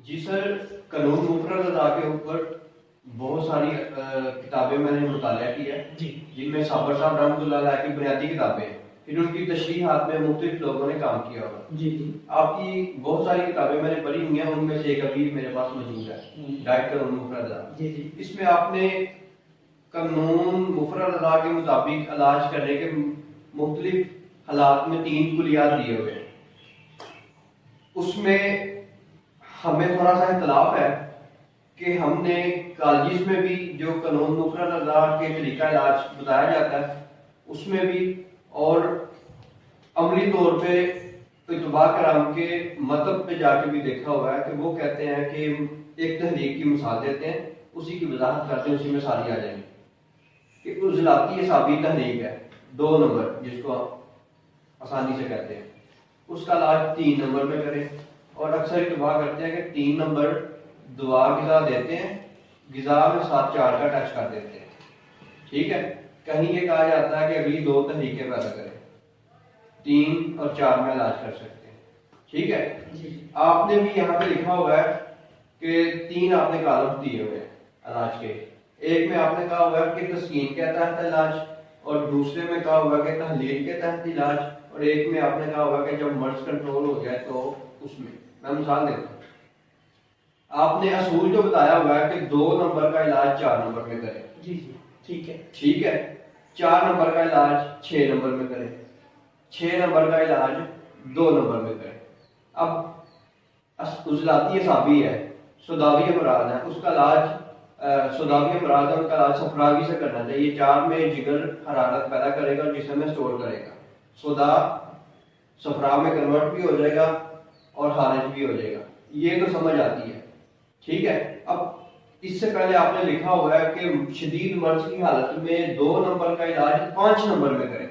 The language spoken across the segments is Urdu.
جی سر، قانون مفرد ادا کے اوپر بہت ساری کتابیں میں نے مطالعہ کیا جی جن میں صابر صاحب رحمۃ اللہ علیہ کی بنیادی کتابیں، پھر ان کی تشریحات میں مختلف لوگوں نے کام کیا ہوگا. جی جی آپ کی بہت ساری کتابیں میں نے پڑھی ہوئی ہیں، ان میں سے ایک ابھی میرے پاس موجود ہے، گائیڈ قانون مفرد ادا. جی جی اس میں آپ نے قانون مفرد ادا کے مطابق علاج کرنے کے مختلف حالات میں 3 کلیات دیے ہوئے ہیں. اس میں ہمیں تھوڑا سا اختلاف ہے کہ ہم نے کالجز میں بھی جو قانون مفرد ادا کے طریقہ علاج بتایا جاتا ہے اس میں بھی، اور عملی طور پہ طباء کرام کے مطلب پہ جا کے بھی دیکھا ہوا ہے کہ وہ کہتے ہیں کہ ایک تحریک کی مثال دیتے ہیں، اسی کی وضاحت کرتے ہیں، اسی میں ساری آ جائیں گی کہ عضلاتی اعصابی تحریک ہے 2 نمبر، جس کو آسانی سے کہتے ہیں. اس کا علاج 3 نمبر میں کریں، اور اکثر اتباع کرتے ہیں کہ 3 نمبر دعا غذا دیتے ہیں، غذا میں 7-4 کا ٹچ کر دیتے ہیں. ٹھیک ہے، کہیں یہ کہا جاتا ہے کہ اگلی 2 تحریکیں پیدا کریں، 3 اور 4 میں علاج کر سکتے ہیں. ٹھیک ہے، آپ نے بھی یہاں پہ لکھا ہوا ہے کہ 3 آپ نے کالم دیے ہوئے ہیں علاج کے. ایک میں آپ نے کہا ہوا ہے کہ تسکین کے تحت علاج، اور دوسرے میں کہا ہوا کہ تحلیل کے تحت علاج، اور ایک میں آپ نے کہا ہوا کہ جب مرض کنٹرول ہو جائے تو اس میں مثال دیتا ہوں. آپ نے اصول جو بتایا ہوا ہے کہ 2 نمبر کا علاج 4 نمبر میں کریں. جی جی ٹھیک ہے. ٹھیک ہے، 4 نمبر کا علاج 6 نمبر میں کریں، 6 نمبر کا علاج 2 نمبر میں کریں. اب عضلاتی اعصابی ہے، سوداوی امراض ہے، اس کا علاج سوداوی امراض ہے، ان کا علاج صفراوی سے کرنا چاہیے. 4 میں جگر حرارت پیدا کرے گا اور جسم میں اسٹور کرے گا، سودا صفرا میں کنورٹ بھی ہو جائے گا اور خارج بھی ہو جائے گا. یہ تو سمجھ آتی ہے. ٹھیک ہے، اب اس سے پہلے آپ نے لکھا ہوا ہے کہ شدید مرض کی حالت میں 2 نمبر کا علاج 5 نمبر میں کریں.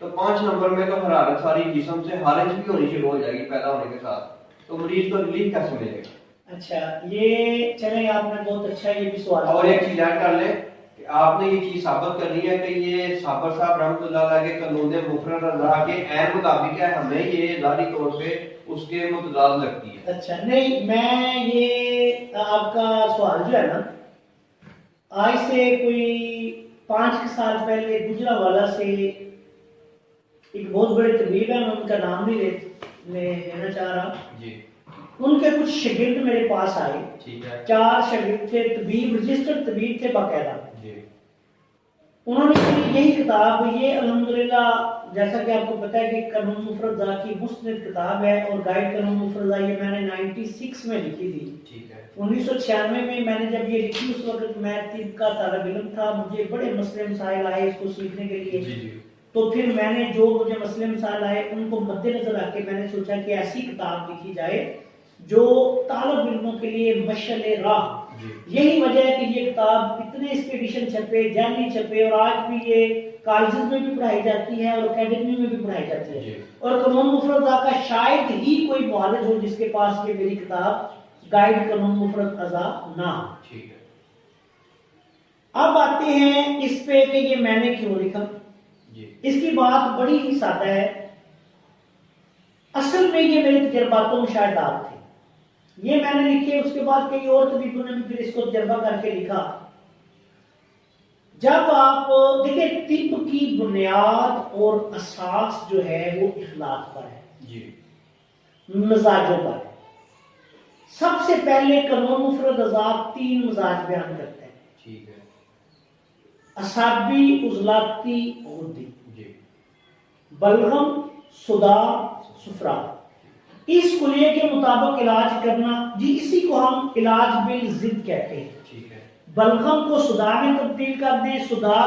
تو 5 نمبر میں تو حرارت ساری جسم سے خارج بھی ہونی شروع ہو جائے گی پیدا ہونے کے ساتھ، تو مریض کو ریلیف کیسے ملے گا؟ اچھا، یہ چلیں آپ نے بہت اچھا یہ بھی سوال. اور ایک چیز ایڈ کر لیں کہ آپ نے یہ چیز ثابت کرنی ہے کہ یہ صابر صاحب رحمۃ اللہ علیہ کے قانون مفرد ادا کے عین مطابق ہے، ہمیں یہ ظاہری طور پہ اس کے متضاد لگتی ہے. اچھا نہیں، میں یہ آپ کا سوال جو ہے نا، آج سے کوئی 5 سال پہلے گجرا والا سے ایک بہت بڑے طبیب ہے، میں ان کا نام نہیں لینا چاہ رہا جی. ان کے کچھ شاگرد میرے پاس آئے. ٹھیک ہے. 4 شاگرد تھے، طبیب رجسٹرڈ طبیب تھے باقاعدہ. جی. انہوں نے یہی کتاب، یہ الحمدللہ جیسا کہ آپ کو پتا ہے کہ قانون مفرد ادا کی مستند کتاب ہے، اور گائیڈ قانون مفرد ادا یہ میں نے 96 میں لکھی تھی. ٹھیک ہے. 1996 میں میں نے جب یہ لکھی، اس وقت میں طب کا طالب علم تھا، مجھے بڑے مسئلے مسائل آئے اس کو سیکھنے کے لیے. جی جی. تو پھر میں نے جو مجھے مسئلے مسائل آئے ان کو مد نظر رکھ کے میں نے سوچا کہ ایسی کتاب لکھی جائے جو طالب علموں کے لیے مشعل راہ. یہی وجہ ہے کہ یہ کتاب اتنے اس کے ایڈیشن چھپے، جعلی چھپے، اور آج بھی یہ کالجز میں بھی پڑھائی جاتی ہے اور اکیڈمی میں بھی پڑھائی جاتی ہے. اور قانون مفرد ادا کا شاید ہی کوئی معالج ہو جس کے پاس یہ میری کتاب گائیڈ قانون مفرد ادا نہ ہو. ٹھیک ہے. اب آتے ہیں اس پہ کہ یہ میں نے کیوں لکھا. اس کی بات بڑی ہی سادہ ہے. اصل میں یہ میرے تجربات و مشاہدات تھے، یہ میں نے لکھے. اس کے بعد کئی اور طبیبوں نے بھی پھر اس کو تجربہ کر کے لکھا. جب آپ دیکھیں، طب کی بنیاد اور اساس جو ہے وہ اخلاق پر ہے، جی. مزاجوں پر ہے. سب سے پہلے قانون مفرد ادا 3 مزاج بیان کرتے ہیں. ٹھیک ہے. اعصابی، عضلاتی اور دی. جی. بلغم، صداع، صفرا. اس کلیے کے مطابق علاج کرنا، جی اسی کو ہم علاج بالضد کہتے ہیں. ٹھیک ہے. بلغم کو صداع میں تبدیل کر دیں، صداع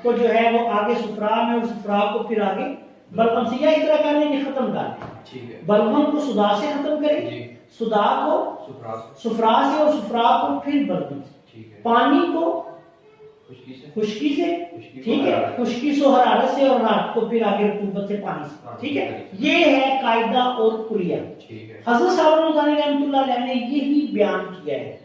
کو جو ہے وہ آگے صفرا میں، اور صفرا کو پھر آگے بلغم سے، یا اس طرح کر لیں کہ ختم کر دیں. ٹھیک ہے. بلغم کو صداع سے ختم کریں، جی. صداع کو صفرا سے، اور صفرا کو پھر بلغم سے. ٹھیک ہے. پانی کو خشکی سے، ٹھیک ہے، خشکی سے حرارت سے، اور رات کو پھر آگے رطوبت سے پانی سے. ٹھیک ہے، یہ ہے قاعدہ اور کلیہ. حضرت صاحب رحمۃ اللہ علیہ نے یہی بیان کیا ہے.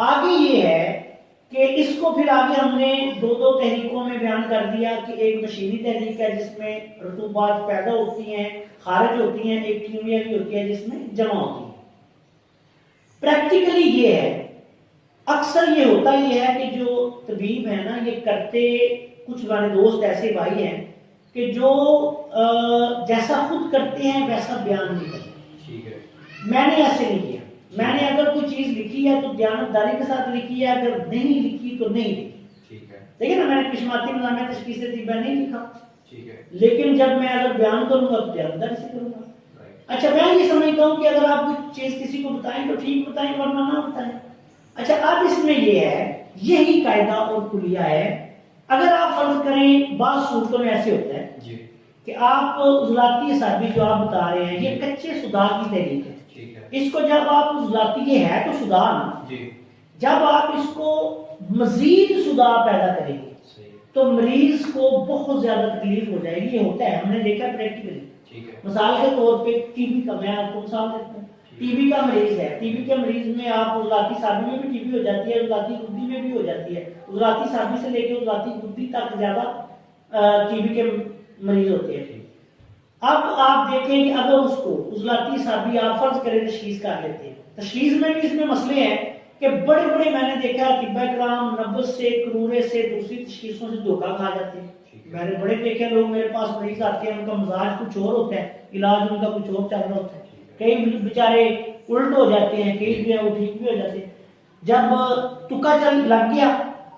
آگے یہ ہے کہ اس کو پھر آگے ہم نے 2 تحریکوں میں بیان کر دیا کہ ایک مشینی تحریک ہے جس میں رطوبات پیدا ہوتی ہیں، خارج ہوتی ہیں، ایک کیمیاوی ہوتی ہے جس میں جمع ہوتی ہیں. پریکٹیکلی یہ ہے، اکثر یہ ہوتا یہ ہے کہ جو طبیب ہیں نا یہ کرتے، کچھ ہمارے دوست ایسے بھائی ہیں کہ جو جیسا خود کرتے ہیں ویسا بیان نہیں کرتے. ٹھیک ہے. میں نے ایسے نہیں کیا. میں نے اگر کوئی چیز لکھی ہے تو دیانتداری کے ساتھ لکھی ہے، اگر نہیں لکھی تو نہیں لکھی. ٹھیک ہے. دیکھیں نا، میں نے قسماتی نظام تشخیص طبیہ نہیں لکھا. ٹھیک ہے. لیکن جب میں اگر بیان کروں گا تو دیانتداری سے کروں گا. اچھا، میں یہ سمجھتا ہوں کہ اگر آپ کوئی چیز کسی کو بتائیں تو ٹھیک بتائیں ورنہ نہ بتائیں. اچھا، اب اس میں یہ ہے، یہی قاعدہ اور کلیہ ہے. اگر آپ فرض کریں، بعض صورتوں میں ایسے ہوتا ہے جی کہ آپ عضلاتی اعصابی جو آپ بتا رہے ہیں یہ کچے صداع کی تحریک ہے. ٹھیک ہے. اس کو جب آپ عضلاتی، یہ ہے تو صداع نا، جی جب آپ اس کو مزید صداع پیدا کریں گے تو مریض کو بہت زیادہ تکلیف ہو جائے گی. یہ ہوتا ہے، ہم نے دیکھا پریکٹیکلی. ٹھیک ہے. مثال کے طور پہ ٹی بی کا، میں آپ کو مثال دیتا ہوں. ٹی بی کا مریض ہے، ٹی بی کے مریض میں آپ عضلاتی اعصابی میں بھی ٹی بی ہو جاتی ہے، عضلاتی غدی میں بھی ہو جاتی ہے. عضلاتی اعصابی سے لے کے عضلاتی غدی تک زیادہ ٹی بی کے مریض ہوتے ہیں. اب آپ دیکھیں کہ اگر اس کو عضلاتی اعصابی آپ فرض کریں تشخیص کر لیتے ہیں، تشخیص میں بھی اس میں مسئلے ہیں کہ بڑے بڑے، میں نے دیکھا طبہ کرام نبض سے، کرورے سے، دوسری تشخیصوں سے دھوکہ کھا جاتے ہیں. میں نے بڑے دیکھے لوگ، میرے پاس مریض آتے ہیں، ان کا مزاج کچھ اور ہوتا ہے، علاج ان کا کچھ اور چل رہا ہوتا ہے. کئی بیچارے الٹ ہو جاتے ہیں، کئی جو ہے وہ ٹھیک بھی ہو جاتے ہیں. جب تکا چل لگ گیا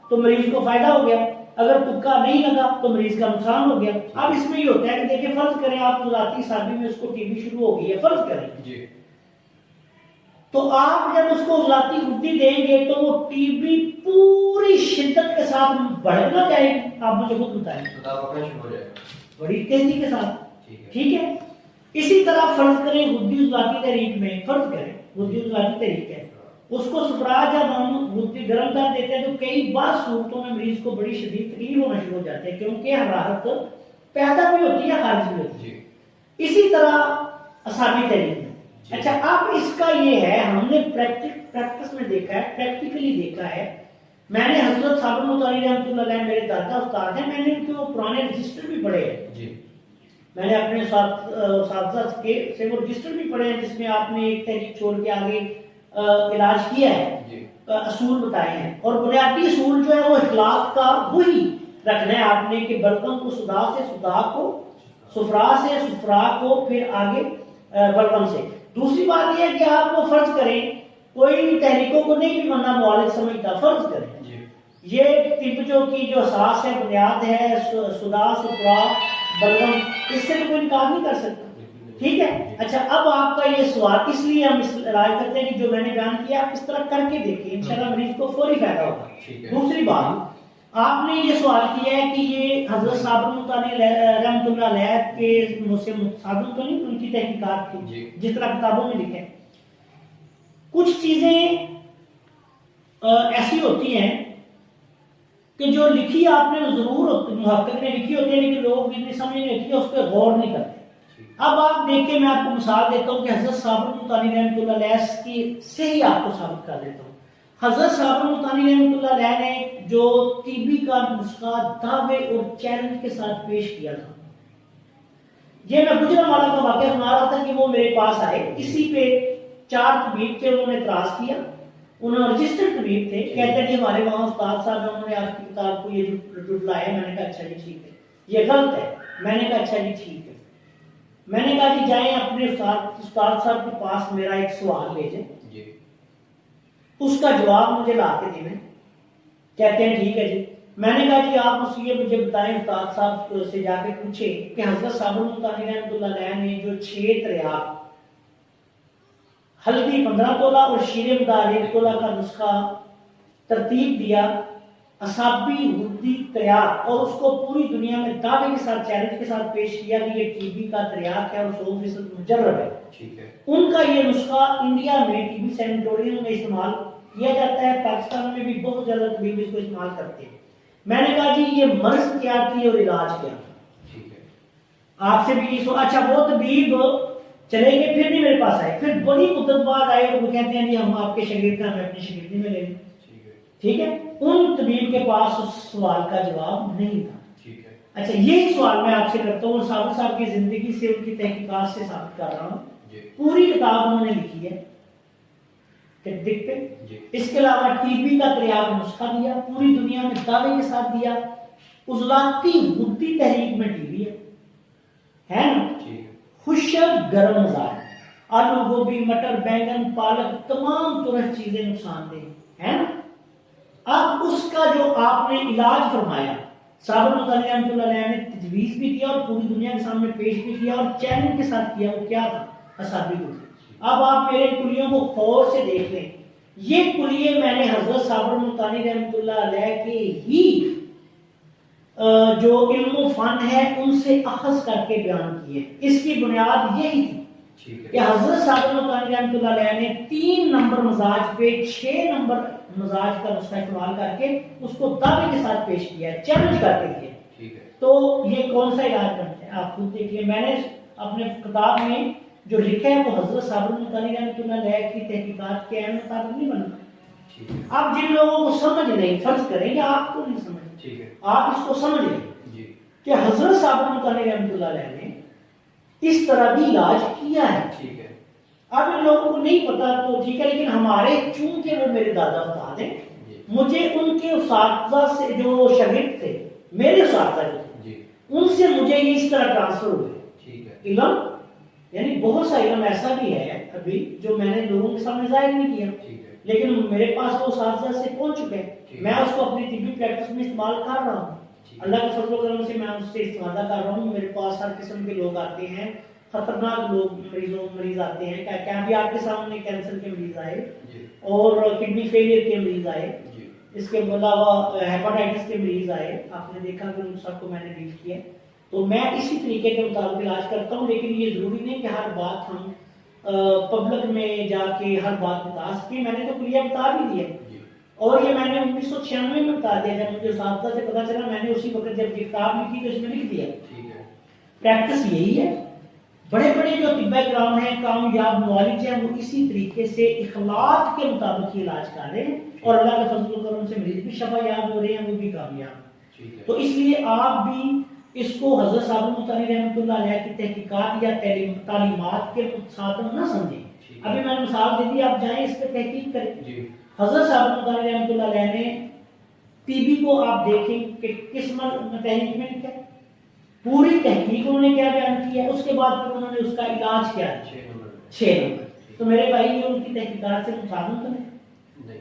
تو مریض کو فائدہ ہو گیا، اگر تکا نہیں لگا تو مریض کا نقصان ہو گیا. اب اس میں یہ ہوتا ہے کہ دیکھیں، فرض کریں آپ عضلاتی اعصابی میں اس کو ٹی بی شروع ہو گئی ہے، فرض کریں جی، تو آپ جب اس کو عضلاتی غدی دیں گے تو وہ ٹی بی پوری شدت کے ساتھ بڑھنا جائے گی. آپ مجھے خود بتائیں، شروع ہو جائے گا بڑی تیزی کے ساتھ. ٹھیک ہے. اسی طرح فرض کریں غدی عضلاتی تحریک میں، فرض کریں غدی عضلاتی تحریک ہے، اس کو سفرا جب ہم غدی گرم کر دیتے ہیں تو کئی بعض صورتوں میں مریض کو بڑی شدید تکلیف ہونا شروع ہو جاتے ہیں، کیونکہ حرارت پیدا بھی ہوتی ہے، خارج بھی ہوتی ہے. اسی طرح اعصابی تحریک میں. اچھا، اب اس کا یہ ہے، ہم نے پریکٹس میں دیکھا ہے، پریکٹیکلی دیکھا ہے. میں نے حضرت صاحب مطالعہ رحمۃ اللہ علیہ میرے دادا استاد ہیں، میں نے ان کے وہ پرانے رجسٹر بھی پڑھے ہیں. میں نے اپنے اساتذہ سے وہ رجسٹر بھی پڑھے ہیں جس میں آپ نے ایک تحریک چھوڑ کے آگے علاج کیا ہے، اصول بتائے ہیں. اور بنیادی اصول جو ہے وہ اخلاق کا وہی رکھنا ہے آپ نے کہ بلغم کو صداع سے، صداع کو صفرا سے، صفرا کو پھر آگے بلغم سے. دوسری بات یہ ہے کہ آپ کو فرض کریں، کوئی تحریکوں کو نہیں بھی ماننا معالج سمجھتا، فرض کریں یہ طب جو کی جو اساس ہے، بنیاد ہے، صداع، صفرا، بلغم، اس سے تو کوئی انکار نہیں کر سکتا. ٹھیک ہے. اچھا، اب آپ کا یہ سوال، اس لیے ہم اس علاج کرتے ہیں کہ جو میں نے بیان کیا آپ اس طرح کر کے دیکھیں، انشاءاللہ مریض کو فوری فائدہ ہوگا. دوسری بات، آپ نے یہ سوال کیا ہے کہ یہ حضرت صاحب رحمۃ اللہ علیہ کے مجھ سے ثابت تو نہیں، ان کی تحقیقات تھی جس طرح کتابوں میں لکھے. کچھ چیزیں ایسی ہوتی ہیں کہ جو لکھی آپ نے ضرور محقق نے لکھی ہوتی ہے، لیکن لوگ اتنی سمجھ نہیں ہوتی ہے، اس پہ غور نہیں کرتے. اب آپ دیکھیں، میں آپ کو مثال دیتا ہوں کہ حضرت صابر مطانی رحمۃ اللہ علیہ کی سے ہی آپ کو ثابت کر دیتا ہوں. حضرت صابر مطانی رحمۃ اللہ علیہ نے جو ٹی بی کا نسخہ دعوے اور چیلنج کے ساتھ پیش کیا تھا، یہ میں گجرانوالہ کا واقعہ سنا رہا تھا کہ وہ میرے پاس آئے، اسی پہ 4 طبیب تھے، انہوں نے اعتراض کیا. انہوں نے رجسٹرڈ طبیب تھے، کہتے ہیں جی ہمارے وہاں استاد صاحب ہیں، انہوں نے آپ کی کتاب کو یہ جھٹلایا. میں نے کہا اچھا جی ٹھیک ہے، یہ غلط ہے. میں نے کہا اچھا جی ٹھیک ہے. میں نے کہا جی جائیں اپنے استاد صاحب کے پاس میرا ایک سوال لے جائیں، اس کا جواب مجھے لا کے دیں. کہتے ہیں ٹھیک ہے جی. میں نے کہا جی آپ اس لیے مجھے بتائیں، استاد صاحب سے جا کے پوچھیں کہ حضرت صاحب مطانی رحمۃ اللہ علیہ نے جو 6 تریاق، ہلدی 15 تولہ اور شیر مدار 1 تولہ کا نسخہ ترتیب دیا، اعصابی غدی تریاق، اور اس کو پوری دنیا میں دعوے کے ساتھ، چیلنج کے ساتھ پیش کیا کہ یہ ٹی بی کا تریاق ہے اور 100% مجرب ہے. ان کا یہ نسخہ انڈیا میں ٹی بی سینیٹوریم میں استعمال کیا جاتا ہے، پاکستان میں بھی بہت زیادہ طبیب اس کو استعمال کرتے ہیں. میں نے کہا جی یہ مرض کیا تھی اور علاج کیا تھا، آپ سے بھی یہ سو. اچھا، وہ طبیب چلے گئے، پھر نہیں میرے پاس آئے، پھر بڑی مدت بعد آئے اور وہ کہتے ہیں جی ہم آپ کے شاگرد ہیں، ہمیں اپنی شاگردی میں لے لیں. ٹھیک ہے. ان طبیب کے پاس اس سوال کا جواب نہیں تھا. اچھا، یہی سوال میں آپ سے کرتا ہوں، صابر صاحب کی زندگی سے، ان کی تحقیقات سے ثابت کر رہا ہوں. پوری کتاب انہوں نے لکھی ہے، ٹک پہ. اس کے علاوہ ٹی بی کا تریاق نسخہ دیا, پوری دنیا میں دعوے کے ساتھ دیا. عضلاتی مدتی تحریک میں ٹی بی ہے نا. خشک گرم غذا, آلو گوبھی مٹر بینگن پالک تمام ترش چیزیں نقصان دہ ہے نا. اب اس کا جو آپ نے علاج فرمایا, صابر مطالعہ رحمۃ اللہ علیہ نے تجویز بھی کیا اور پوری دنیا کے سامنے پیش بھی کیا اور چیلنج کے ساتھ کیا. وہ کیا تھا؟ اصابی کلیے. اب آپ میرے کلیوں کو غور سے دیکھ لیں. یہ کلیے میں نے حضرت صابر مطالعہ رحمۃ اللہ علیہ کے ہی جو علم و فن ہے ان سے اخذ کر کے بیان کیے. اس کی بنیاد یہی تھی کہ حضرت صابر مطالعہ رحمۃ اللہ علیہ نے 3 نمبر مزاج پہ 6 نمبر مزاج کا نسخہ استعمال کر کے اس کو دعوے کے ساتھ پیش کیا, چیلنج کر کے کیا. تو یہ کون سا علاج بنتا ہے آپ خود دیکھیے. میں نے اپنے کتاب میں جو لکھا ہے وہ حضرت صابر مطالعہ رحمۃ اللہ علیہ کی تحقیقات کے مطابق نہیں بنتا. اب جن لوگوں کو سمجھ نہیں, فرض کریں کہ آپ کو نہیں سمجھ, آپ اس کو سمجھ لیں کہ حضرت صابر مطالعہ رحمۃ اللہ علیہ نے اس طرح بھی علاج کیا ہے. اب ان لوگوں کو نہیں پتا تو ٹھیک ہے, لیکن ہمارے چونکہ وہ میرے دادا استاد ہیں, مجھے ان کے اساتذہ سے جو شاگرد تھے, میرے اساتذہ جو تھے, ان سے مجھے یہ اس طرح ٹرانسفر ہوئے علم. یعنی بہت سا علم ایسا بھی ہے ابھی جو میں نے لوگوں کے سامنے ظاہر نہیں کیا, لیکن میرے پاس وہ اساتذہ سے پہنچ چکے ہیں. میں اس کو اپنی طبی پریکٹس میں استعمال کر رہا ہوں. اللہ کے فضل و کرم سے میں اس سے استفادہ کر رہا ہوں. میرے پاس ہر قسم کے لوگ آتے ہیں, خطرناک لوگ مریض آتے ہیں. کیا بھی آپ کے سامنے کینسر کے مریض آئے اور کڈنی فیلئر کے مریض آئے, اس کے علاوہ ہیپاٹائٹس کے مریض آئے. آپ نے دیکھا کہ ان سب کو میں نے ڈیل کیا. تو میں اسی طریقے کے مطابق علاج کرتا ہوں, لیکن یہ ضروری نہیں کہ ہر بات ہم پبلک میں جا کے ہر بات بتا سکیں. میں نے تو کلیہ بتا بھی دیا, اور یہ میں نے 1996 میں بتا دیا. جب مجھے اساتذہ سے پتا چلا, میں نے اسی وقت جب یہ کتاب لکھی تو اس میں لکھ دیا. پریکٹس یہی ہے. بڑے بڑے جو طبہ کرام ہیں, کامیاب معالج ہیں, وہ اسی طریقے سے اخلاق کے مطابق ہی علاج کر رہے ہیں, اور اللہ کے فضل و کرم سے مریض بھی شفا یاب ہو رہے ہیں, وہ بھی کامیاب. تو اس لیے آپ بھی اس کو حضرت صابر مطالعہ رحمۃ اللہ علیہ کی تحقیقات یا تعلیمات کے ساتھ نہ سمجھیں. ابھی میں نے مثال دے دی, آپ جائیں اس پہ تحقیق کریں. حضرت صابر مطالعہ رحمۃ اللہ علیہ نے ٹی بی کو آپ دیکھیں کہ کس تحریک میں لکھا ہے, پوری تحقیق انہوں نے کیا بیان کی ہے, اس کے بعد پھر انہوں نے اس کا علاج کیا ہے 6 نمبر. تو میرے بھائی یہ ان کی تحقیقات سے مطابق تو نہیں,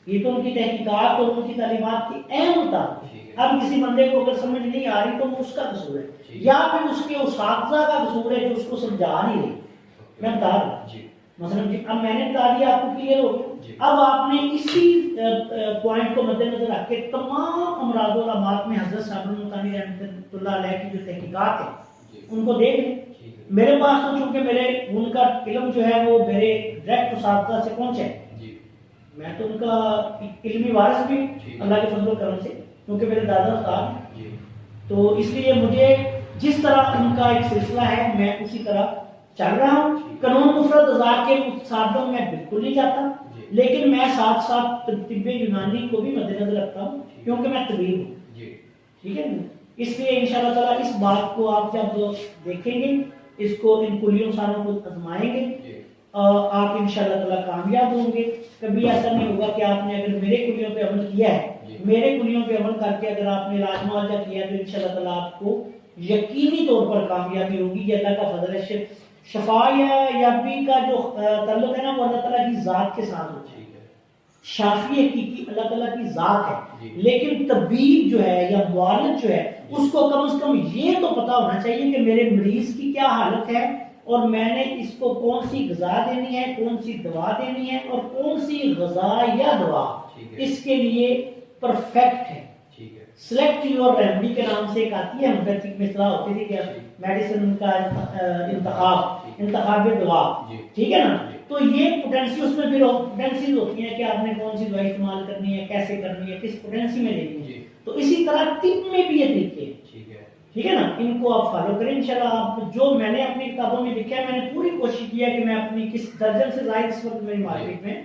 یہ تو ان کی تحقیقات اور ان کی تعلیمات کی اہم مطابق. اب کسی بندے کو اگر سمجھ نہیں آ رہی تو وہ اس کا قصور ہے, یا پھر اس کے اساتذہ کا قصور ہے جو اس کو سمجھا نہیں رہی. میں بتا رہا ہوں مثلا اب میں نے بتا دیا, آپ کو کلیئر ہو گیا. اب آپ نے اسی پوائنٹ کو مد نظر رکھ کے تمام امراض و علامات میں حضرت صابر مطالعہ رحمۃ اللہ علیہ کی جو تحقیقات ہیں ان کو دیکھ لیں. میرے پاس تو چونکہ میرے ان کا علم جو ہے وہ میرے ڈائریکٹ اساتذہ سے پہنچا ہے, میں تو ان کا علمی وارث بھی اللہ کے فضل و کرم سے, کیونکہ میرے دادا استاد ہیں. تو اس لیے مجھے جس طرح ان کا ایک سلسلہ ہے میں اسی طرح چل رہا ہوں. قانون مفرد ازار کے متصادم میں بالکل نہیں جاتا, لیکن میں ساتھ ساتھ طب یونانی کو بھی مد نظر رکھتا ہوں, کیونکہ میں طبیب ہوں. ٹھیک ہے, اس لیے انشاءاللہ تعالیٰ اس بات کو آپ جب دیکھیں گے, اس کو ان کلیوں سالوں کو آزمائیں گے, آپ انشاءاللہ تعالیٰ کامیاب ہوں گے. کبھی ایسا نہیں ہوگا کہ آپ نے اگر میرے کلیوں پہ عمل کیا ہے, میرے کلیوں پہ عمل کر کے اگر آپ نے علاج معالجہ کیا تو انشاءاللہ تعالیٰ آپ کو یقینی طور پر کامیابی ہوگی. یہ اللہ کا فضل ہے. شفا یا یابی کا جو تعلق ہے نا وہ اللہ تعالیٰ کی ذات کے ساتھ ہوتا ہے. شافی حقیقی اللہ تعالیٰ کی ذات ہے, لیکن طبیب جو ہے یا معالج جو ہے اس کو کم از کم یہ تو پتا ہونا چاہیے کہ میرے مریض کی کیا حالت ہے, اور میں نے اس کو کون سی غذا دینی ہے, کون سی دوا دینی ہے, اور کون سی غذا یا دوا اس کے لیے پرفیکٹ ہے. سلیکٹ یور ریمیڈی کے نام سے ایک آتی ہے, ہومیوپیتھک میں اصطلاح ہوتی تھی کہ میڈیسن کا انتخاب دوا. ٹھیک ہے نا, تو یہ پوٹینسی اس میں پھر پوٹینسیز ہوتی ہیں کہ آپ نے کون سی دوائی استعمال کرنی ہے, کیسے کرنی ہے, کس پوٹینسی میں لینی ہے. تو اسی طرح طب میں بھی یہ طریقے ہیں. ٹھیک ہے نا, ان کو آپ فالو کریں انشاءاللہ. آپ جو میں نے اپنی کتابوں میں لکھا ہے, میں نے پوری کوشش کی ہے کہ میں اپنی کس درجن سے زائد اس وقت میری مارکیٹ میں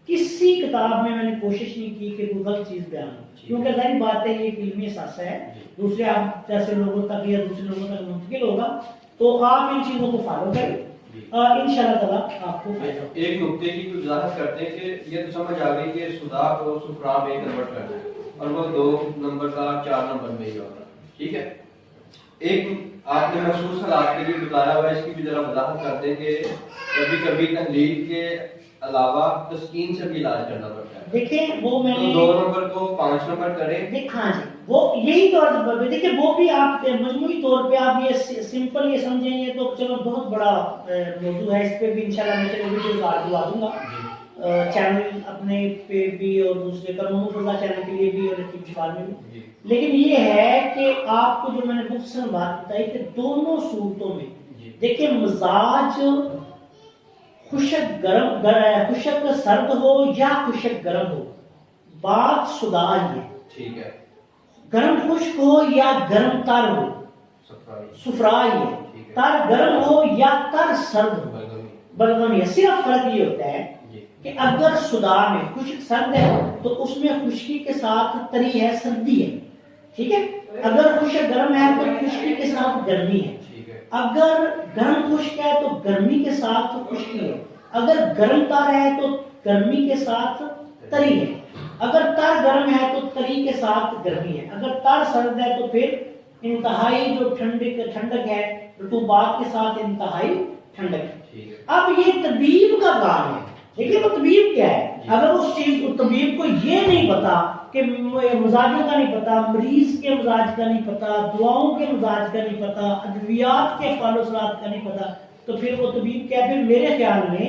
کسی کتاب میں نے کوشش نہیں کی کہ کوئی غلط چیز بیان ہو, کیونکہ ظاہر بات ہے یہ ایک علمی اثاثہ ہے, دوسرے آپ جیسے لوگوں تک یا دوسرے لوگوں تک منتقل ہوگا. تو آپ ان چیزوں کو فالو کریں, انشاءاللہ تعالیٰ آپ کو فائدہ ہوگا۔ ایک نقطے کی وضاحت کرتے ہیں کہ یہ تو سمجھ آ گئی کہ صدا کو صفرا میں کنورٹ کرنا ہے اور وہ 2 نمبر کا 4 نمبر میں ہی ہوگا، ٹھیک ہے۔ ایک آپ نے محسوس حالات کے لیے بتایا ہوا ہے، اس کی بھی ذرا وضاحت کرتے ہیں کہ کبھی کبھی تحلیل کے علاوہ تسکین سے بھی علاج کرنا پڑتا ہے۔ دیکھیں وہ میں نے 2 نمبر کو 5 نمبر کریں، ہاں جی وہ یہی طور دیکھیں وہ بھی آپ مجموعی طور پہ آپ یہ سمپل یہ سمجھیں، یہ تو چلو بہت بڑا موضوع ہے، اس پہ بھی انشاءاللہ میں چلو ویڈیوز دوا دوں گا چینل اپنے پہ بھی اور دوسرے قانون فضا چینل کے لیے بھی اور رقیب شمال میں بھی۔ لیکن یہ ہے کہ آپ کو جو میں نے مختصر بات بتائی کہ دونوں صورتوں میں دیکھیں مزاج خشک گرم خشک سرد ہو یا خشک گرم ہو، بات صدا ہی ہے، ٹھیک ہے، گرم خشک ہو یا گرم تر ہو صفرائی ہے، تر گرم ہو یا تر سرد ہو بلغمی ہے۔ صرف فرق یہ ہوتا ہے کہ اگر صدا میں خشک سرد ہے تو اس میں خشکی کے ساتھ تری ہے، سردی ہے، ٹھیک ہے۔ اگر خشک گرم ہے تو خشکی کے ساتھ گرمی ہے، اگر گرم خشک ہے تو گرمی کے ساتھ خشکی ہے، اگر گرم تر ہے تو گرمی کے ساتھ تری ہے، اگر تر گرم ہے تو تری کے ساتھ گرمی ہے، اگر تر سرد ہے تو پھر انتہائی جو ٹھنڈک ہے رطوبات کے ساتھ انتہائی ٹھنڈک ہے۔ اب یہ طبیب کا کام ہے، دیکھیے وہ طبیب کیا ہے، اگر اس چیز کو طبیب کو یہ نہیں پتا کہ مزاجوں کا نہیں پتا، مریض کے مزاج کا نہیں پتا، دعاؤں کے مزاج کا نہیں پتا، ادویات کے افعال و اثرات کا نہیں پتا، تو پھر وہ طبیب کیا ہے؟ میرے خیال میں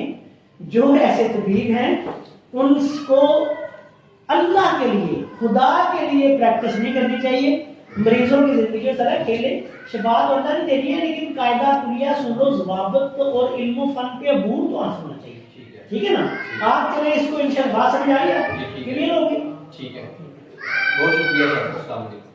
جو ایسے طبیب ہیں ان کو اللہ کے لیے خدا کے لیے پریکٹس نہیں کرنی چاہیے، مریضوں کی زندگی اس طرح کھیلے، شفاعت اللہ نے دینی ہے لیکن قاعدہ کلیہ سنو ضوابط اور علم و فن پہ عبور تو حاصل ہونا چاہیے، ٹھیک ہے نا۔ آپ چلیں اس کو انشاءاللہ بات سمجھ آئی ہے، کلیئر ہوگی؟ ٹھیک ہے، بہت شکریہ سر، السلام علیکم۔